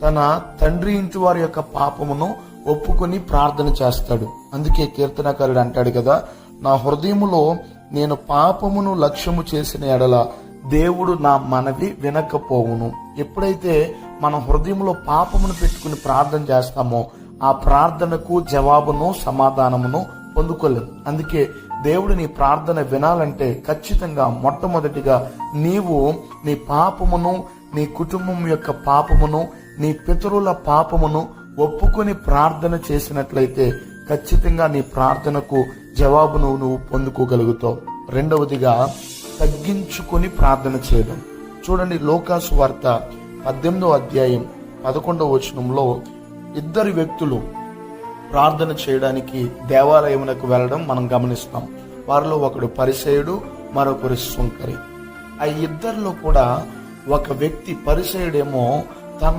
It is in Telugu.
తన తండ్రి ఇంటి వారి యొక్క పాపమును ఒప్పుకొని ప్రార్థన చేస్తాడు. అందుకే కీర్తనకారుడు అంటాడు కదా, నా హృదయములో నేను పాపమును లక్ష్యము చేసిన ఎడల దేవుడు నా మనవి వినకపోవును. ఎప్పుడైతే మన హృదయంలో పాపమును పెట్టుకుని ప్రార్థన చేస్తామో ఆ ప్రార్థనకు జవాబును సమాధానమును పొందుకోలేం. అందుకే దేవుడు నీ ప్రార్థన వినాలంటే ఖచ్చితంగా మొట్టమొదటిగా నీవు నీ పాపమును, నీ కుటుంబం యొక్క పాపమును, నీ పితరుల పాపమును ఒప్పుకొని ప్రార్థన చేసినట్లయితే ఖచ్చితంగా నీ ప్రార్థనకు జవాబును నువ్వు పొందుకోగలుగుతావు. రెండవదిగా తగ్గించుకొని ప్రార్థన చేయడం. చూడండి, లూకాసు వార్త 18వ అధ్యాయం 11వ వచనంలో ఇద్దరు వ్యక్తులు ప్రార్థన చేయడానికి దేవాలయమునకు వెళ్ళడం మనం గమనిస్తాం. వారిలో ఒకడు పరిసయుడు, మరొకరు సుంకరి. ఆ ఇద్దరిలో కూడా ఒక వ్యక్తి పరిసయుడేమో